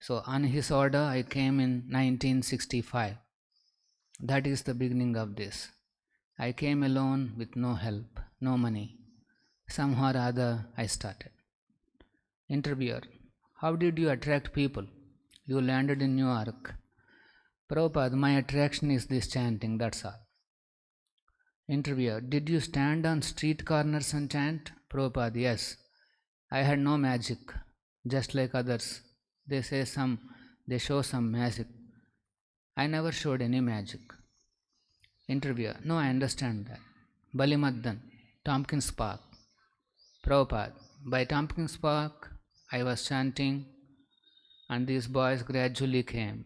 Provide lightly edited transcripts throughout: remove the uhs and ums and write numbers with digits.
So on his order I came in 1965. That is the beginning of this. I came alone with no help, no money. Somehow or other I started. Interviewer: how did you attract people? You landed in New York. Prabhupada, my attraction is this chanting, that's all. Interviewer: did you stand on street corners and chant? Prabhupada: yes. I had no magic, just like others. They show some magic. I never showed any magic. Interviewer: no, I understand that. Balimaddan, Tompkins Park. Prabhupada: by Tompkins Park, I was chanting, and these boys gradually came.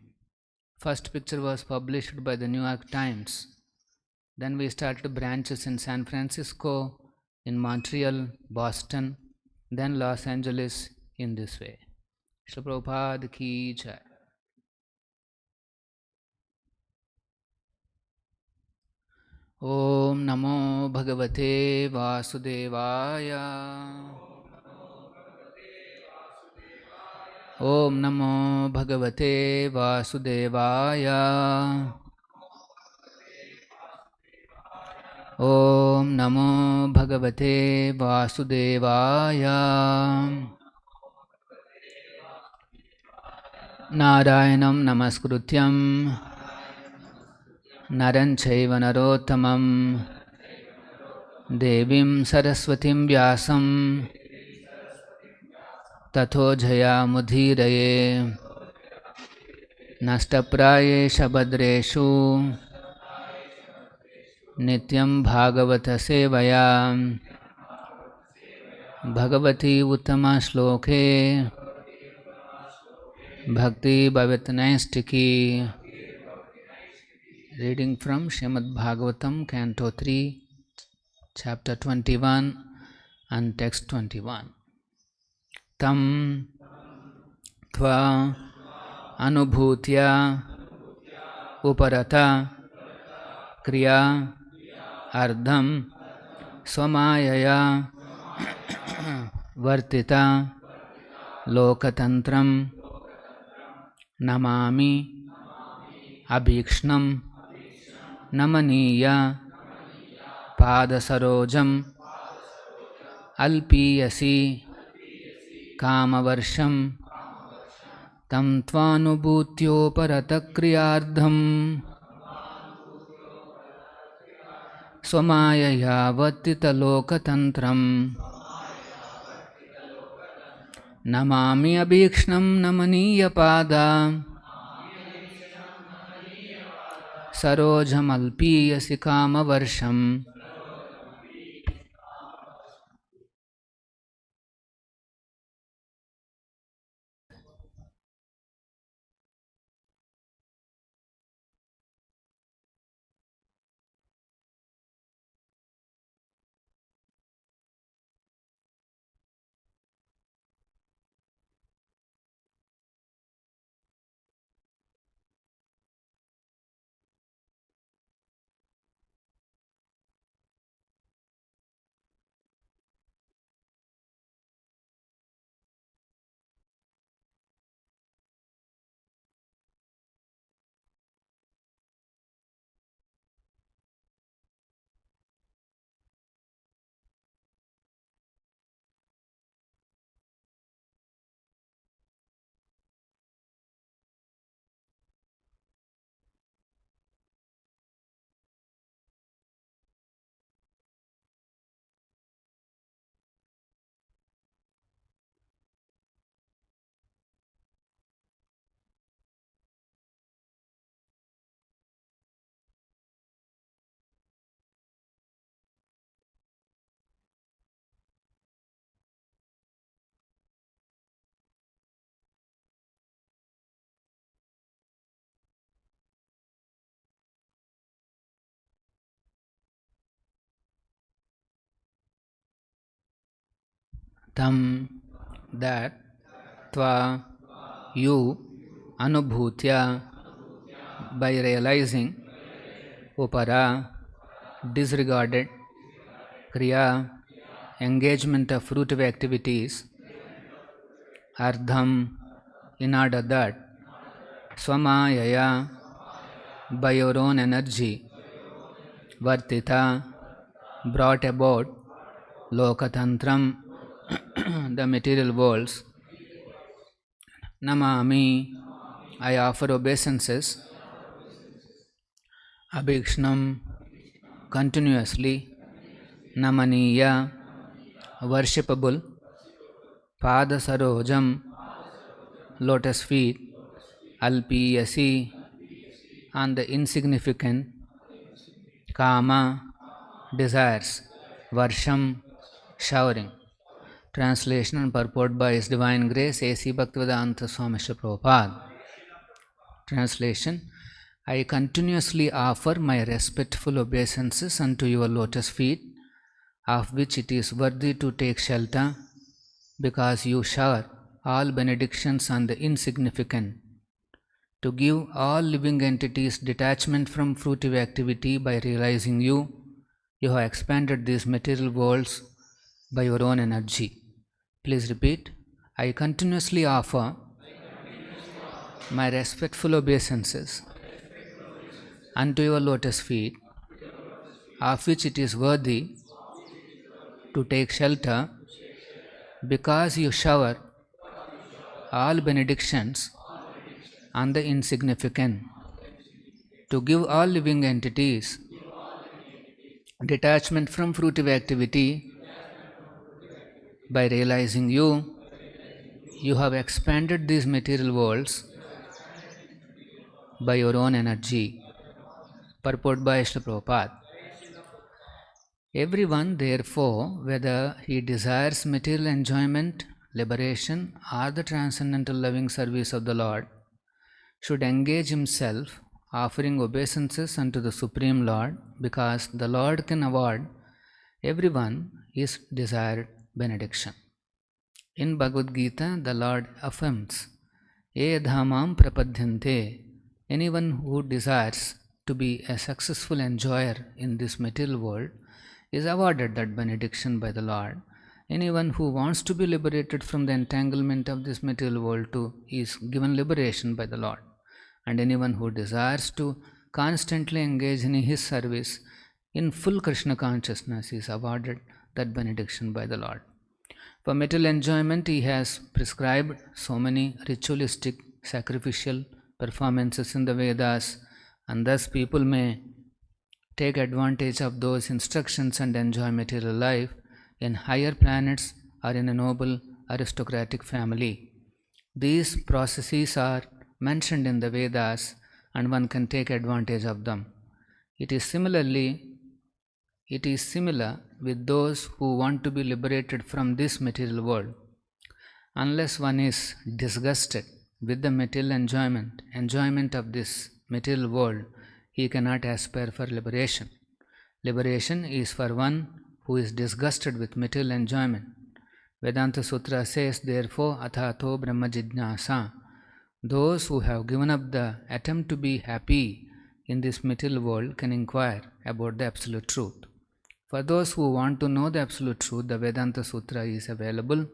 First picture was published by the New York Times. Then we started branches in San Francisco, in Montreal, Boston, then Los Angeles, in this way. Shri Prabhupada ki jai. Om Namo Bhagavate Vasudevaya. Om Namo Bhagavate Vasudevaya. Om Namo Bhagavate Vasudevaya. Narayanam Namaskrutyam Naran Chaiva Narottamam Devim Saraswatim Vyasam Tato Jaya Mudhiraye Nashtaprayesha Badreshu Nityam Bhagavata Sevaya Bhagavati Uttama Shloke Bhakti Bhavatanaistiki. Reading from Srimad Bhagavatam, Canto 3, Chapter 21 and Text 21. Tam tva anubhutya uparata kriya ardham swamayaya vartita lokatantram namami abhikshnam namaniya padasarojam alpiyasi kamavarsham tam tvanubhutyoparatakriyaardham swamayaya vattita lokatantram namami abhikshnam namaniya pada sarojam alpiyasi kamavarsham. Tam, that, tva, you, anubhutya, by realizing, upara, disregarded, kriya, engagement of fruitive activities, ardham, in order that Swamayaya, by your own energy, Vartita, brought about Lokatantram, the material worlds. Namami, I offer obeisances. Abhikshnam, continuously. Namaniya, worshipable. Pada Sarojam, lotus feet. Alpiyasi, on the insignificant. Kama, desires. Varsham, showering. Translation and purport by His Divine Grace A.C. Bhaktivedanta Swami Prabhupada. Translation: I continuously offer my respectful obeisances unto your lotus feet, of which it is worthy to take shelter, because you shower all benedictions on the insignificant, to give all living entities detachment from fruitive activity by realizing you have expanded these material worlds by your own energy. Please repeat. I continuously offer my respectful obeisances unto your lotus feet, of which it is worthy to take shelter, because you shower all benedictions on the insignificant, to give all living entities detachment from fruitive activity by realizing you have expanded these material worlds by your own energy. Purport by Srila Prabhupada. Everyone, therefore, whether he desires material enjoyment, liberation, or the transcendental loving service of the Lord, should engage himself offering obeisances unto the Supreme Lord, because the Lord can award everyone his desired benediction. In Bhagavad Gita, the Lord affirms, Ye dhamam prapadyante, anyone who desires to be a successful enjoyer in this material world is awarded that benediction by the Lord. Anyone who wants to be liberated from the entanglement of this material world too is given liberation by the Lord. And anyone who desires to constantly engage in his service in full Krishna consciousness is awarded that benediction by the Lord. For material enjoyment, he has prescribed so many ritualistic, sacrificial performances in the Vedas, and thus people may take advantage of those instructions and enjoy material life in higher planets or in a noble aristocratic family. These processes are mentioned in the Vedas, and one can take advantage of them. It is similar with those who want to be liberated from this material world. Unless one is disgusted with the material enjoyment of this material world, he cannot aspire for liberation. Liberation is for one who is disgusted with material enjoyment. Vedanta Sutra says, therefore, athato brahma jijnasa, those who have given up the attempt to be happy in this material world can inquire about the absolute truth. For those who want to know the absolute truth, the Vedanta Sutra is available,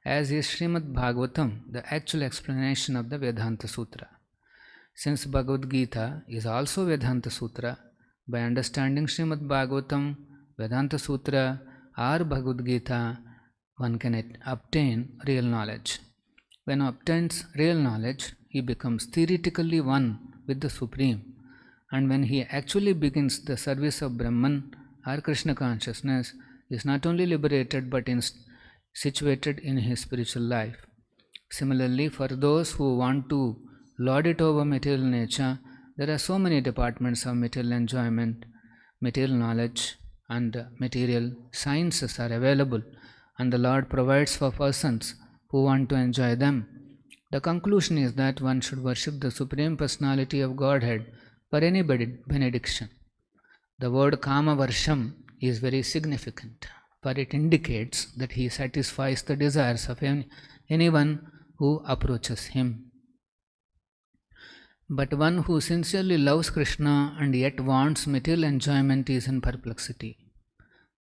as is Srimad Bhagavatam, the actual explanation of the Vedanta Sutra. Since Bhagavad Gita is also Vedanta Sutra, by understanding Srimad Bhagavatam, Vedanta Sutra or Bhagavad Gita, one can obtain real knowledge. When one obtains real knowledge, he becomes theoretically one with the Supreme, and when he actually begins the service of Brahman or Krishna consciousness, he is not only liberated but situated in his spiritual life. Similarly, for those who want to lord it over material nature, there are so many departments of material enjoyment, material knowledge, and material sciences are available, and the Lord provides for persons who want to enjoy them. The conclusion is that one should worship the Supreme Personality of Godhead for any benediction. The word Kama Varsham is very significant, for it indicates that he satisfies the desires of anyone who approaches him. But one who sincerely loves Krishna and yet wants material enjoyment is in perplexity.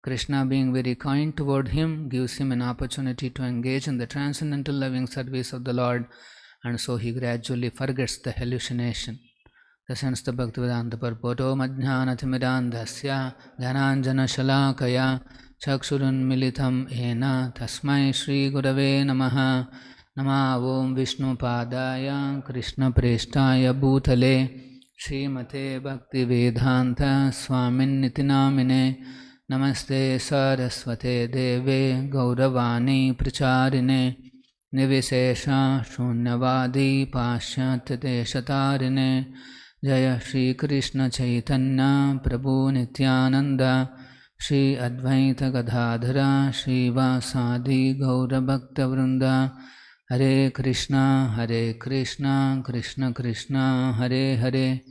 Krishna, being very kind toward him, gives him an opportunity to engage in the transcendental loving service of the Lord and so he gradually forgets the hallucination. Presents the Bhaktivedanta Purporto Madhyanathimirandhasya Dhananjana Shalakaya Chakshurunmilitam Ena Tasmai Shri Gurave Namaha Nama Om Vishnu Padaya Krishna Preshtaya Bhutale Srimate Bhaktivedanta Swamin Nitinamine Namaste Saraswate Deve Gauravani Pracharine Nivishesha Shunyavadi Pashyat Deshatarine Jaya Shri Krishna Chaitanya Prabhu Nityananda Shri Advaita Gadadhara Shri Vasadi Gaura Bhakta Vrinda Hare Krishna Krishna Krishna Hare Hare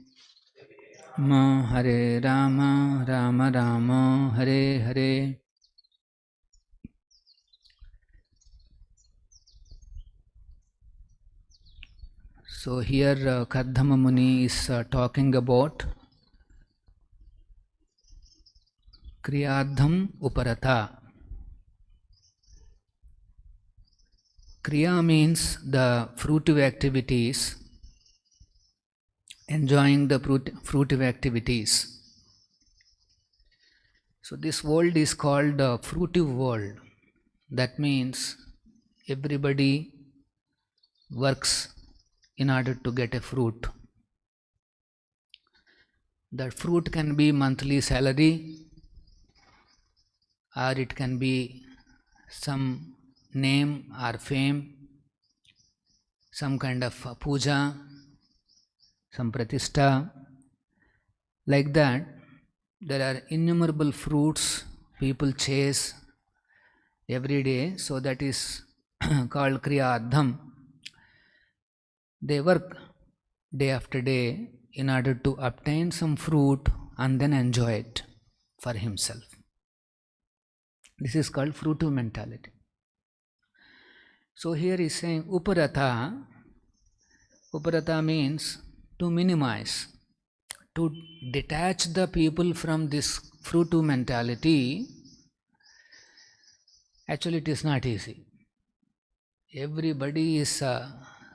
Hare Rama Rama Rama Hare Hare. So here Kardama Muni is talking about Kriyadham Uparata. Kriya means the fruitive activities, enjoying the fruitive activities. So this world is called a fruitive world. That means everybody works in order to get a fruit. That fruit can be monthly salary, or it can be some name or fame, some kind of puja, some pratishtha. Like that, there are innumerable fruits people chase every day, so that is called Kriyadham. They work day after day in order to obtain some fruit and then enjoy it for himself. This is called fruitive mentality. So here he is saying Uparata. Uparata means to minimize, to detach the people from this fruitive mentality. Actually, it is not easy. Everybody is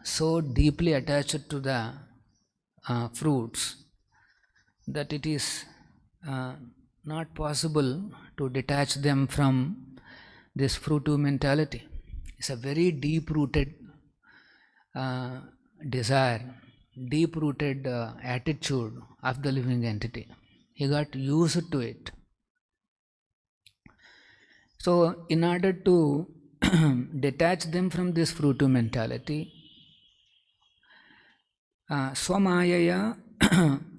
so deeply attached to the fruits that it is not possible to detach them from this fruitive mentality. It's a very deep-rooted desire, deep-rooted attitude of the living entity. He got used to it. So, in order to detach them from this fruitive mentality, Swamayaya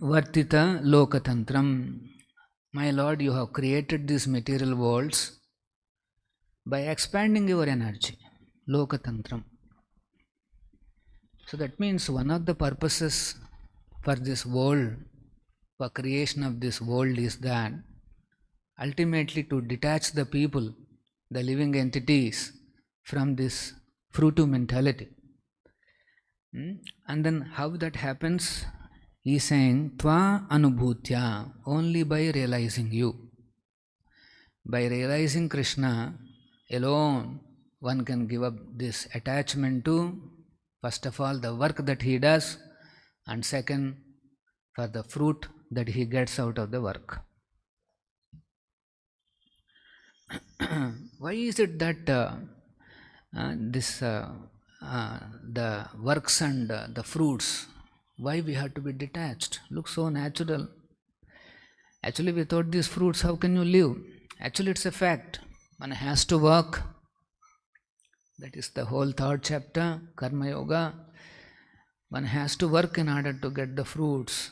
Vartita Lokatantram. My Lord, you have created these material worlds by expanding your energy, Lokatantram. So that means one of the purposes for this world, for creation of this world, is that ultimately to detach the people, the living entities, from this fruitive mentality. And then how that happens? He is saying Tva Anubhutya, only by realizing you. By realizing Krishna alone, one can give up this attachment to, first of all, the work that he does, and second, for the fruit that he gets out of the work. Why is it that the works and the fruits, why we have to be detached? Looks so natural. Actually, without these fruits, how can you live? Actually, it's a fact. One has to work. That is the whole third chapter, Karma Yoga. One has to work in order to get the fruits.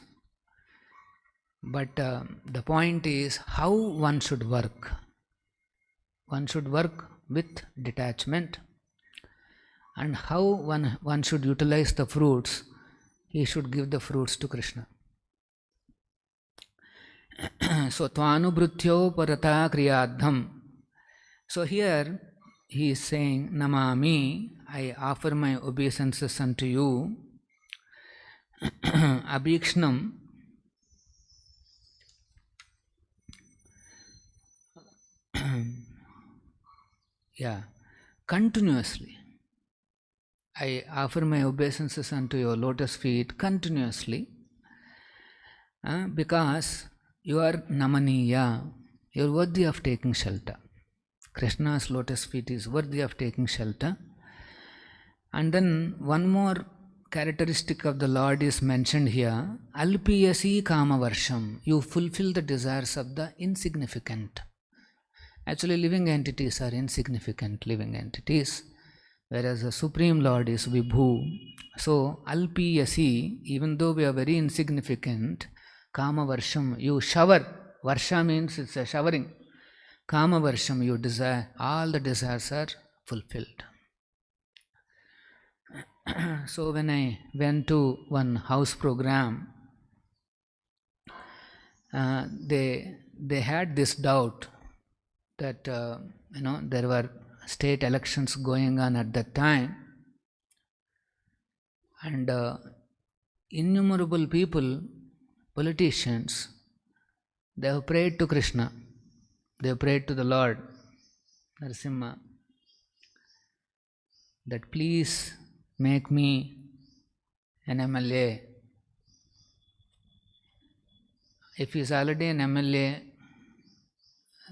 But the point is how one should work. One should work with detachment. And how one should utilize the fruits, he should give the fruits to Krishna. So, Tvanubhrutyo Parata Kriyadham. So here he is saying, Namami, I offer my obeisances unto you. Abhikshnam. Continuously. I offer my obeisances unto your lotus feet continuously, because you are Namaniya, you are worthy of taking shelter. Krishna's lotus feet is worthy of taking shelter. And then one more characteristic of the Lord is mentioned here, Alpiyasi Kama Varsham, you fulfill the desires of the insignificant. Actually, living entities are insignificant living entities, whereas the Supreme Lord is Vibhu. So, Alpiyasi, even though we are very insignificant, Kama Varsham, you shower. Varsha means it's a showering. Kama Varsham, you desire, all the desires are fulfilled. So when I went to one house program, they had this doubt that there were state elections going on at that time, and innumerable people, politicians, they have prayed to Krishna, they have prayed to the Lord Narasimha that please make me an MLA. If he is already an MLA,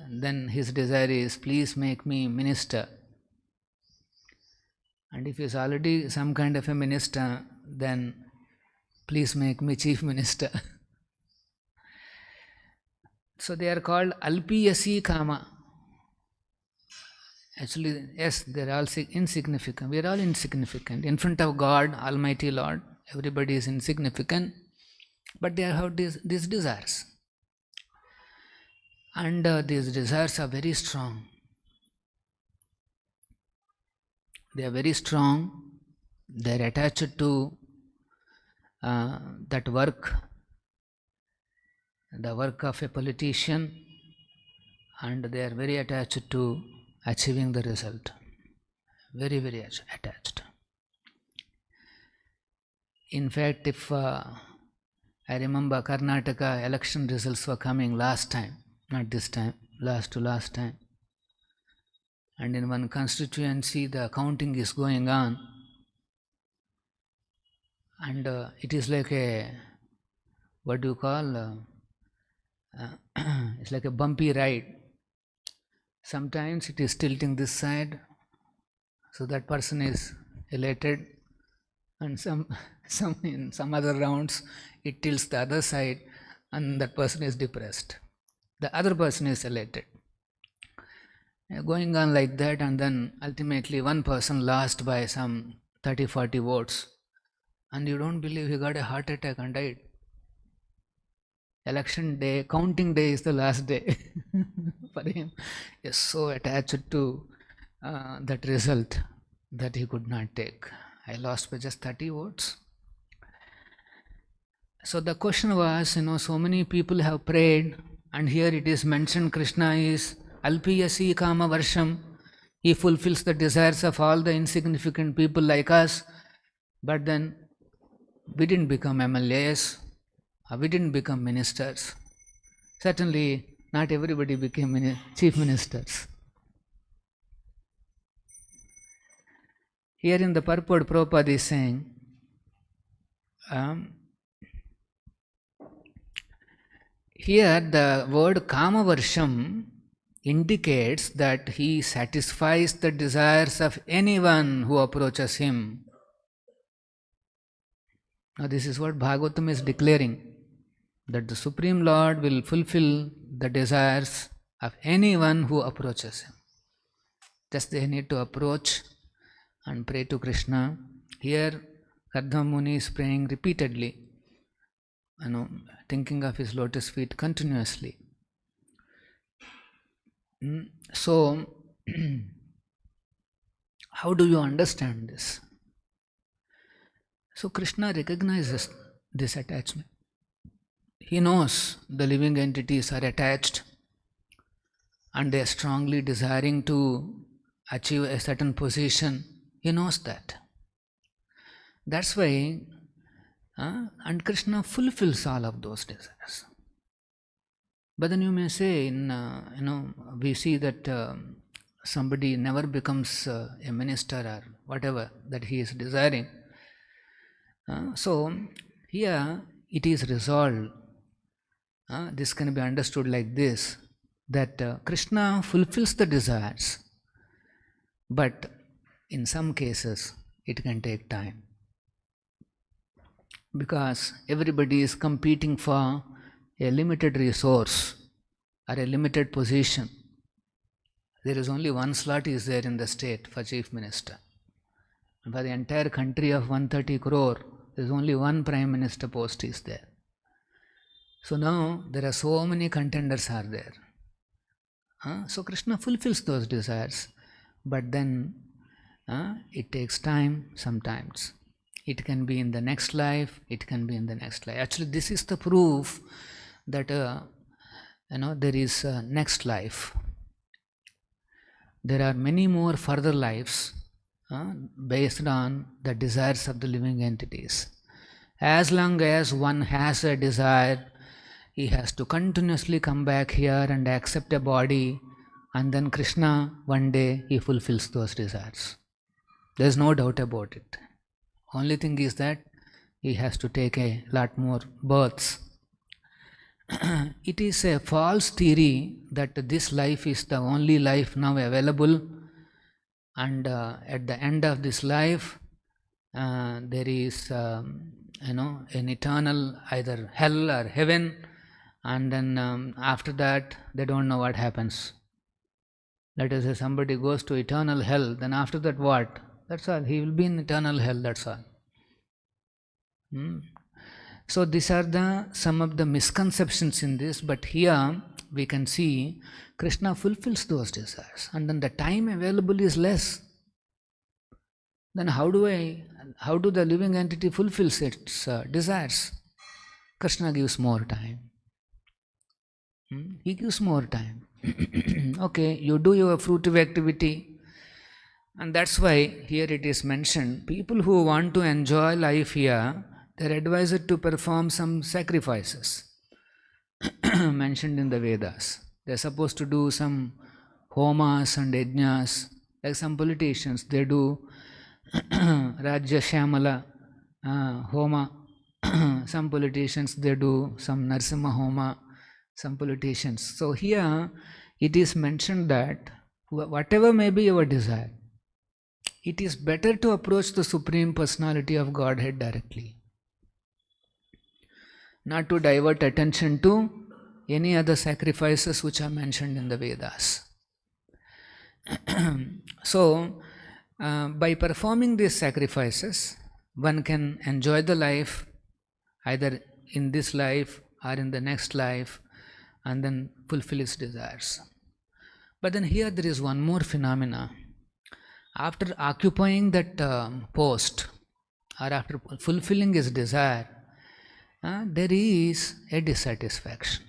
then his desire is please make me minister. And if he is already some kind of a minister, then please make me chief minister. So they are called Alpiyasi Kama. Actually, yes, they are all insignificant. We are all insignificant. In front of God, Almighty Lord, everybody is insignificant. But they have these desires. And these desires are very strong. They are very strong. They are attached to that work, the work of a politician, and they are very attached to achieving the result. Very, very attached. In fact, if I remember Karnataka election results were coming last time, not this time, last time. And in one constituency, the counting is going on. And it is like a, what do you call, it's like a bumpy ride. Sometimes it is tilting this side, so that person is elated, and in some other rounds it tilts the other side, and that person is depressed. The other person is elated. Going on like that, and then ultimately one person lost by some 30-40 votes, and you don't believe he got a heart attack and died. Election day, counting day is the last day for him. He is so attached to that result that he could not take. I lost by just 30 votes. So the question was, so many people have prayed, and here it is mentioned Krishna is Alpiyasi Kama Varsham. He fulfills the desires of all the insignificant people like us. But then we didn't become MLAs. We didn't become ministers. Certainly, not everybody became chief ministers. Here in the purport, Prabhupada is saying, here the word Kama Varsham indicates that he satisfies the desires of anyone who approaches him. Now this is what Bhagavatam is declaring, that the Supreme Lord will fulfill the desires of anyone who approaches him. Just they need to approach and pray to Krishna. Here Kardama Muni is praying repeatedly, thinking of his lotus feet continuously. So, how do you understand this? So Krishna recognizes this attachment. He knows the living entities are attached and they are strongly desiring to achieve a certain position. He knows that. That's why, and Krishna fulfills all of those desires. But then you may say, we see that somebody never becomes a minister or whatever that he is desiring. So here it is resolved. This can be understood like this, that Krishna fulfills the desires, but in some cases it can take time, because everybody is competing for a limited resource or a limited position. There is only one slot is there in the state for chief minister. And for the entire country of 130 crore, there is only one prime minister post is there. So now there are so many contenders are there. So Krishna fulfills those desires, but then it takes time sometimes. It can be in the next life, it can be in the next life. Actually, this is the proof that there is a next life. There are many more further lives based on the desires of the living entities. As long as one has a desire, he has to continuously come back here and accept a body, and then Krishna one day he fulfills those desires. There is no doubt about it. Only thing is that he has to take a lot more births. It is a false theory that this life is the only life now available, and at the end of this life there is an eternal either hell or heaven, and then after that they don't know what happens. Let us say somebody goes to eternal hell, then after that what? That's all. He will be in eternal hell, that's all. So these are some of the misconceptions in this, but here we can see Krishna fulfills those desires, and then the time available is less. Then how do the living entity fulfills its desires? Krishna gives more time. He gives more time. Okay, you do your fruitive activity, and that's why here it is mentioned, people who want to enjoy life here, they are advised to perform some sacrifices mentioned in the Vedas. They are supposed to do some homas and yajnas, like some politicians, they do Rahasyam homa. Some politicians, they do some Narasimha homa, some politicians. So here it is mentioned that whatever may be your desire, it is better to approach the Supreme Personality of Godhead directly, not to divert attention to any other sacrifices which are mentioned in the Vedas. So, by performing these sacrifices, one can enjoy the life either in this life or in the next life, and then fulfill his desires. But then here there is one more phenomena. After occupying that post, or after fulfilling his desire, there is a dissatisfaction.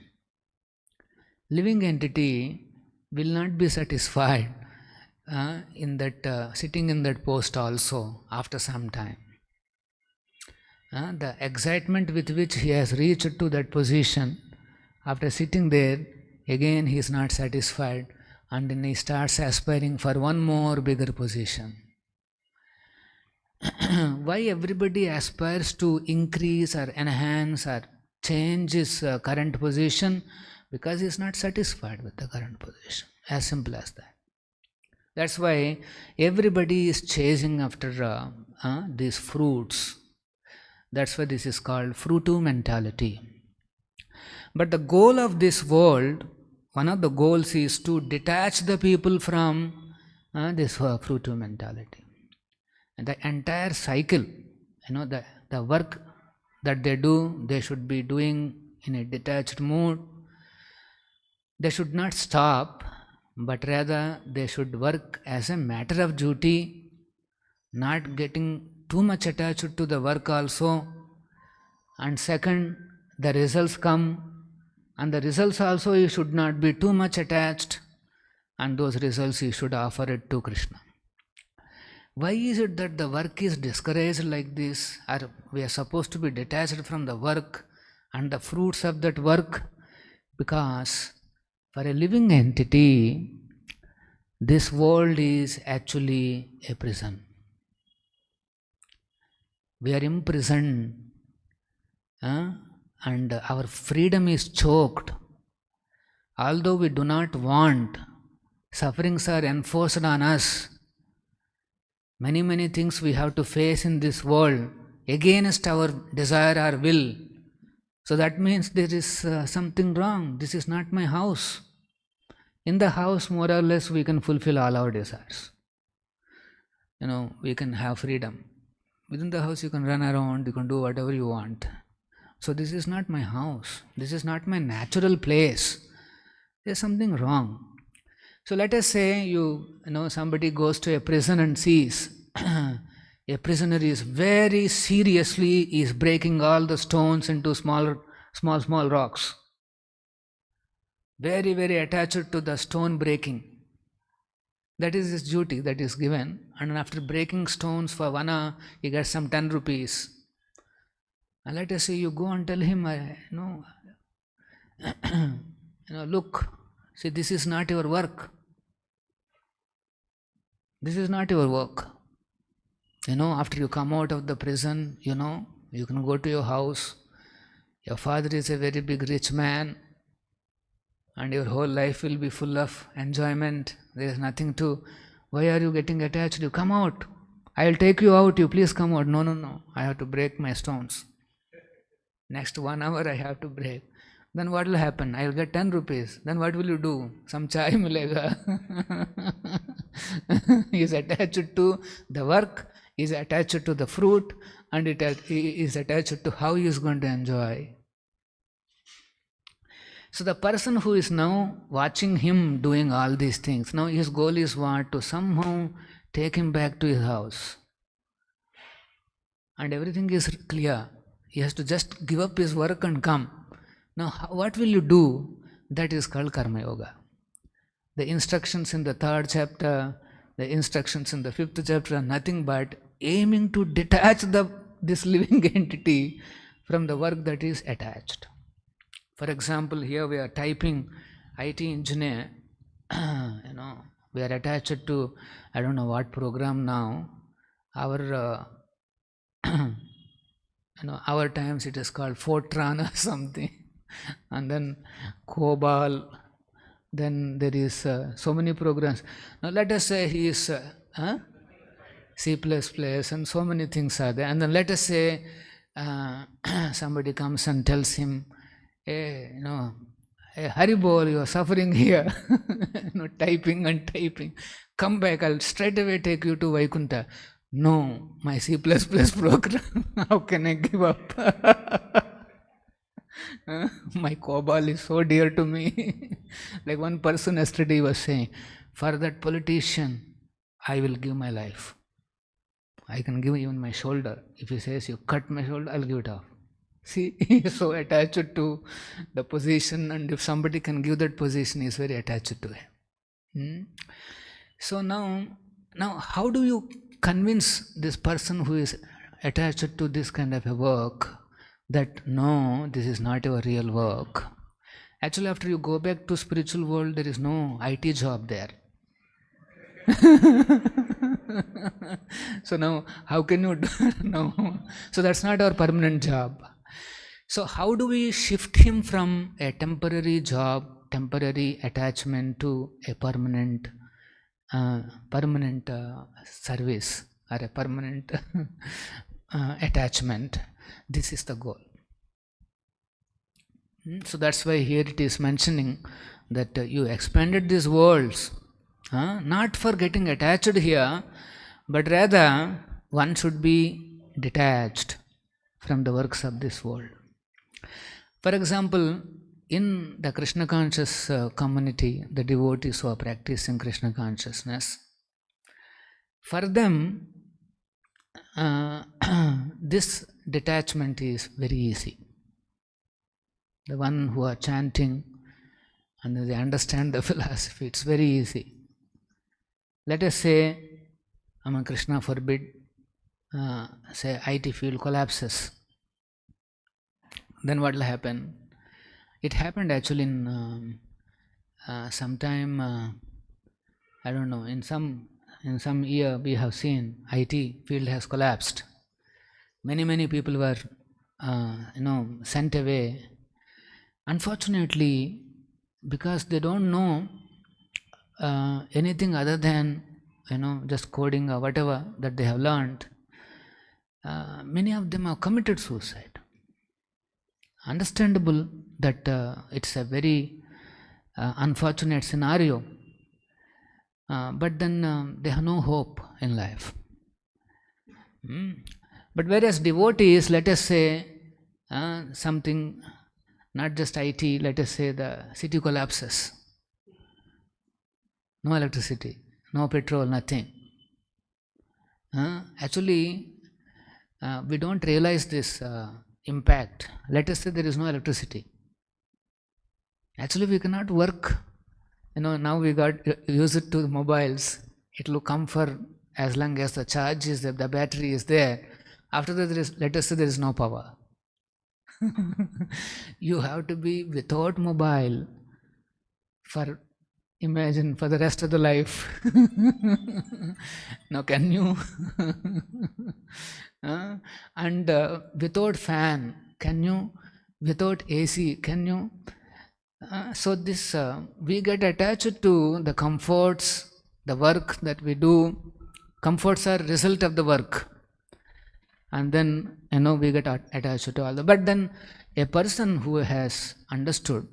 Living entity will not be satisfied in that sitting in that post also after some time. The excitement with which he has reached to that position, after sitting there, again he is not satisfied, and then he starts aspiring for one more bigger position. Why everybody aspires to increase or enhance or change his current position? Because he is not satisfied with the current position. As simple as that. That's why everybody is chasing after these fruits. That's why this is called fruitive mentality. But the goal of this world, one of the goals is to detach the people from this fruitive mentality. And the entire cycle, the work that they do, they should be doing in a detached mood. They should not stop, but rather they should work as a matter of duty, not getting too much attached to the work also. And second, the results come, and the results also you should not be too much attached, and those results you should offer it to Krishna. Why is it that the work is discouraged like this, or we are supposed to be detached from the work and the fruits of that work? Because for a living entity, This world is actually a prison. We are imprisoned, and our freedom is choked. Although we do not want, sufferings are enforced on us. Many things we have to face in this world against our desire or will. So that means there is something wrong. This is not my house. In the house, more or less, we can fulfill all our desires. We can have freedom. Within the house, you can run around, you can do whatever you want. So this is not my house. This is not my natural place. There's something wrong. So let us say somebody goes to a prison and sees a prisoner is very seriously is breaking all the stones into small rocks. Very attached to the stone breaking. That is his duty that is given. And after breaking stones for 1 hour, he gets some 10 rupees. And let us say you go and tell him, look, see, this is not your work. This is not your work. After you come out of the prison, you can go to your house. Your father is a very big rich man. And your whole life will be full of enjoyment. There is nothing to, why are you getting attached? You come out. I will take you out. You please come out. No. I have to break my stones. Next 1 hour I have to break. Then what will happen? I will get 10 rupees. Then what will you do? Some chai milega. He is attached to the work, he is attached to the fruit, and he is attached to how he is going to enjoy. So the person who is now watching him doing all these things, now his goal is what? To somehow take him back to his house. And everything is clear. He has to just give up his work and come. Now what will you do? That is called Karma Yoga. The instructions in the 3rd chapter, the instructions in the 5th chapter are nothing but aiming to detach this living entity from the work that is attached. For example, here we are typing IT engineer, we are attached to, I don't know what program now. Our our times it is called Fortran or something, and then COBOL, then there is so many programs. Now let us say he is C++ and so many things are there, and then let us say somebody comes and tells him, hey, Haribol, you are suffering here, typing and typing. Come back, I'll straight away take you to Vaikunta. No, my C++ program, how can I give up? My COBOL is so dear to me. Like one person yesterday was saying, for that politician, I will give my life. I can give even my shoulder. If he says, you cut my shoulder, I'll give it off. See, he is so attached to the position, and if somebody can give that position, he is very attached to him. So now how do you convince this person who is attached to this kind of a work that no, this is not your real work? Actually, after you go back to spiritual world, there is no IT job there. So now, how can you do? No. So that's not our permanent job. So how do we shift him from a temporary job, temporary attachment to a permanent service or a permanent attachment? This is the goal. So that's why here it is mentioning that you expanded these worlds, not for getting attached here, but rather one should be detached from the works of this world. For example, in the Krishna conscious community, the devotees who are practicing Krishna consciousness, for them this detachment is very easy. The one who are chanting and they understand the philosophy, it's very easy. Let us say, Krishna forbid, say IT field collapses. Then what will happen? It happened actually in sometime I don't know, in some year we have seen IT field has collapsed. Many people were sent away. Unfortunately, because they don't know anything other than just coding or whatever that they have learned, many of them have committed suicide. Understandable that it's a very unfortunate scenario, but then they have no hope in life. But whereas devotees, let us say something, not just IT, let us say the city collapses, no electricity, no petrol, nothing. Actually, we don't realize this impact. Let us say there is no electricity. Actually, we cannot work. Now we got used to mobiles. It will come for as long as the charge is there, the battery is there. After that, let us say there is no power. You have to be without mobile for the rest of the life. Now, can you? And without fan, can you? Without AC, can you? So this we get attached to the comforts, the work that we do. Comforts are result of the work, and then we get attached to all the. But then a person who has understood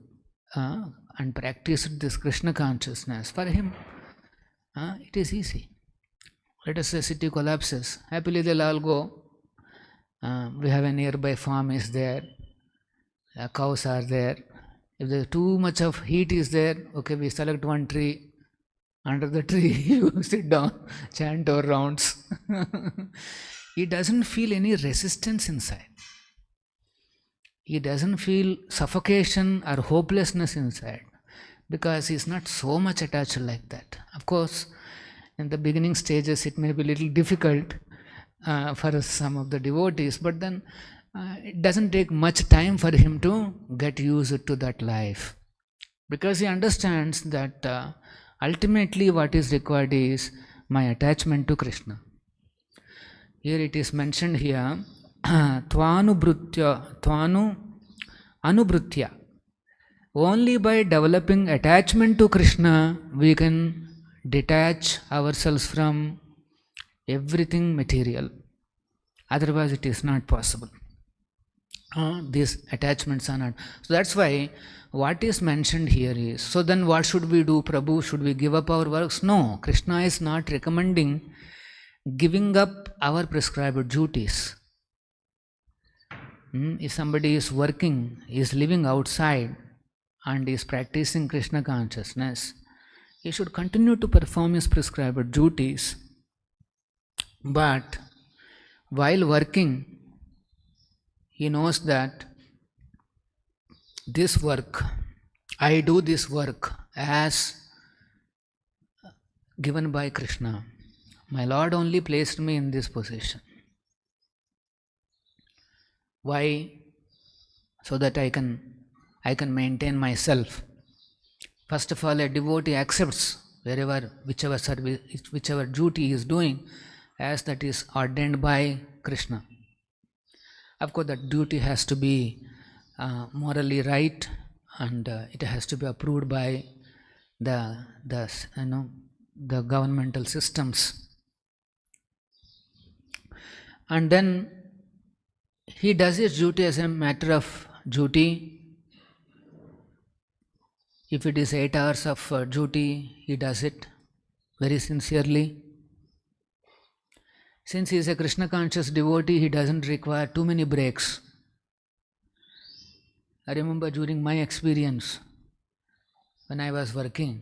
and practiced this Krishna consciousness, for him it is easy. Let us say city collapses, happily they'll all go. We have a nearby farm is there, cows are there. If there too much of heat is there, okay, we select one tree. Under the tree, you sit down, chant our rounds. He doesn't feel any resistance inside. He doesn't feel suffocation or hopelessness inside, because he's not so much attached like that. Of course, in the beginning stages, it may be a little difficult for some of the devotees, but then it doesn't take much time for him to get used to that life, because he understands that ultimately what is required is my attachment to Krishna. Here it is mentioned here, tvanu anubrutya. Only by developing attachment to Krishna we can detach ourselves from everything material. Otherwise it is not possible. These attachments are not. So that's why what is mentioned here is, so then what should we do, Prabhu? Should we give up our works? No, Krishna is not recommending giving up our prescribed duties. If somebody is working, is living outside and is practicing Krishna consciousness, he should continue to perform his prescribed duties. But while working, he knows that this work, I do this work as given by Krishna. My Lord only placed me in this position. Why? So that I can maintain myself. First of all, a devotee accepts whichever service, whichever duty he is doing, as that is ordained by Krishna. Of course, that duty has to be morally right, and it has to be approved by the governmental systems. And then he does his duty as a matter of duty. If it is 8 hours of duty, he does it very sincerely. Since he is a Krishna conscious devotee, he doesn't require too many breaks. I remember during my experience, when I was working,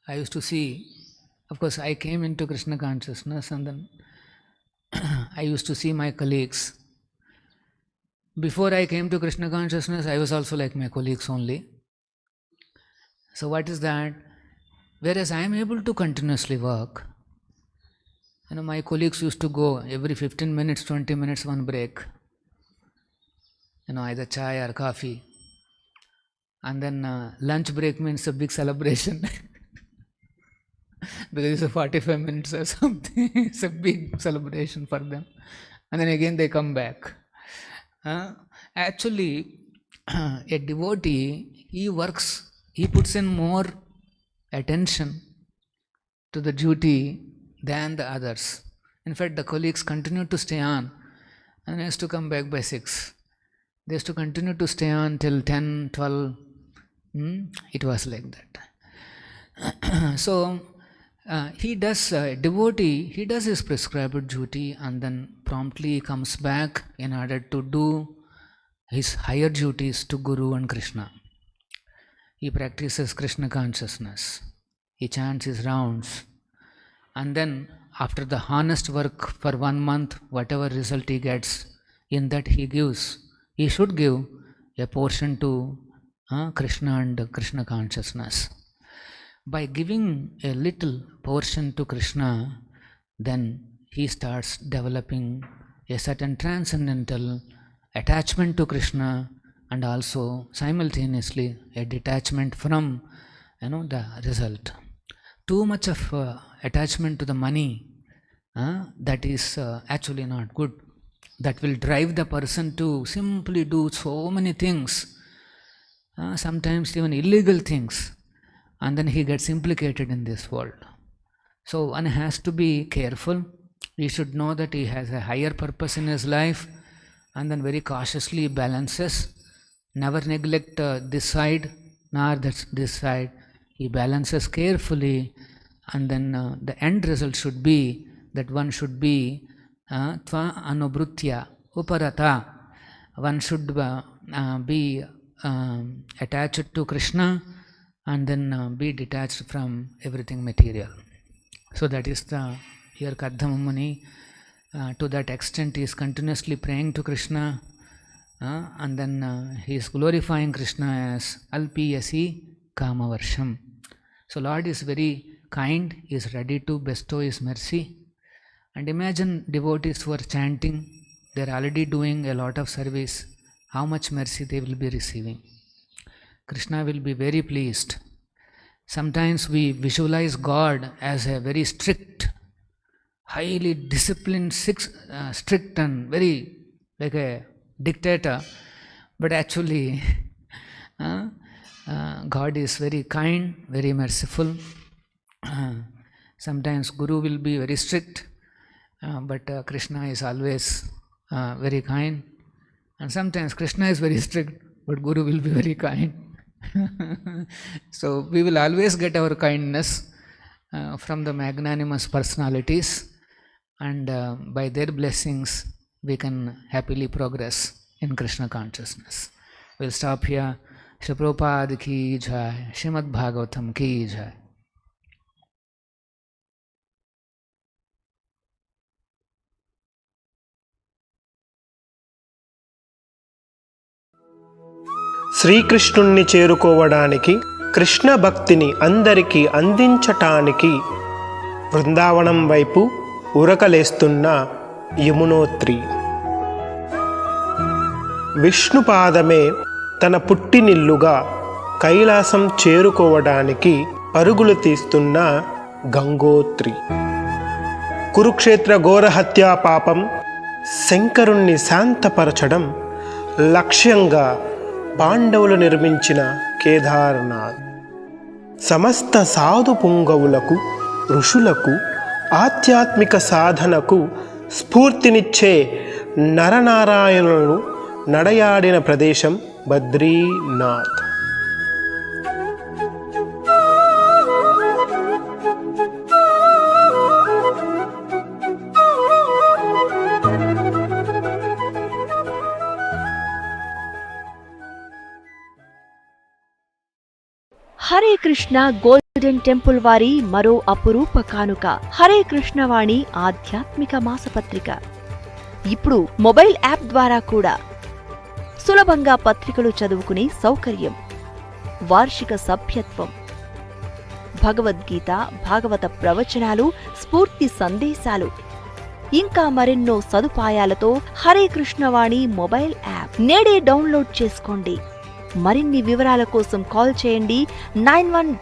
I used to see, of course I came into Krishna consciousness, and then I used to see my colleagues. Before I came to Krishna consciousness, I was also like my colleagues only. So what is that? Whereas I am able to continuously work, my colleagues used to go every 15 minutes, 20 minutes, one break. Either chai or coffee. And then lunch break means a big celebration. because it's 45 minutes or something. It's a big celebration for them. And then again they come back. Actually, a devotee, he puts in more attention to the duty than the others. In fact, the colleagues continue to stay on, and they used to come back by 6. They used to continue to stay on till 10, 12. It was like that. So, devotee, he does his prescribed duty and then promptly comes back in order to do his higher duties to Guru and Krishna. He practices Krishna consciousness. He chants his rounds. And then after the honest work for 1 month, whatever result he gets, in that he should give a portion to Krishna and Krishna consciousness. By giving a little portion to Krishna, then he starts developing a certain transcendental attachment to Krishna, and also simultaneously a detachment from the result. Too much of attachment to the money, that is actually not good. That will drive the person to simply do so many things, sometimes even illegal things, and then he gets implicated in this world. So one has to be careful. He should know that he has a higher purpose in his life, and then very cautiously balances. Never neglect this side nor this side. He balances carefully, and then the end result should be that one should be tva anubrutya uparata. One should be attached to Krishna, and then be detached from everything material. So that is here Kardama Muni, to that extent he is continuously praying to Krishna, and then he is glorifying Krishna as Alpiyasi Kamavarsham. So Lord is very kind, he is ready to bestow his mercy. And imagine devotees who are chanting, they are already doing a lot of service, how much mercy they will be receiving. Krishna will be very pleased. Sometimes we visualize God as a very strict, highly disciplined, strict and very like a dictator, but actually God is very kind, very merciful. Sometimes Guru will be very strict, but Krishna is always very kind. And sometimes Krishna is very strict, but Guru will be very kind. So we will always get our kindness from the magnanimous personalities, and by their blessings we can happily progress in Krishna consciousness. We'll stop here. Shri Prabhupada ki jai, Srimad Bhagavatam ki jai. శ్రీకృష్ణుణ్ణి చేరుకోవడానికి, కృష్ణ భక్తిని అందరికీ అందించటానికి బృందావనం వైపు ఉరకలేస్తున్న యమునోత్రి. విష్ణుపాదమే తన పుట్టినిల్లుగా కైలాసం చేరుకోవడానికి పరుగులు తీస్తున్న గంగోత్రి. కురుక్షేత్ర ఘోరహత్యా పాపం శంకరుణ్ణి శాంతపరచడం లక్ష్యంగా పాండవులు నిర్మించిన కేదార్నాథ్. సమస్త సాధు పుంగవులకు, ఋషులకు, ఆధ్యాత్మిక సాధనకు స్ఫూర్తినిచ్చే నరనారాయణులను నడయాడిన ప్రదేశం బద్రీనాథ్. హరే కృష్ణ గోల్డెన్ టెంపుల్ వారి మరో అపురూప కానుక హరే కృష్ణవాణి ఆధ్యాత్మిక మాసపత్రిక. ఇప్పుడు మొబైల్ యాప్ ద్వారా కూడా సులభంగా పత్రికలు చదువుకునే సౌకర్యం, వార్షిక సభ్యత్వం, భగవద్గీత, భాగవత ప్రవచనాలు, స్ఫూర్తి సందేశాలు, ఇంకా మరెన్నో సదుపాయాలతో హరే కృష్ణవాణి మొబైల్ యాప్ నేడే డౌన్లోడ్ చేసుకోండి. మరిన్ని వివరాల కోసం కాల్ చేయండి 91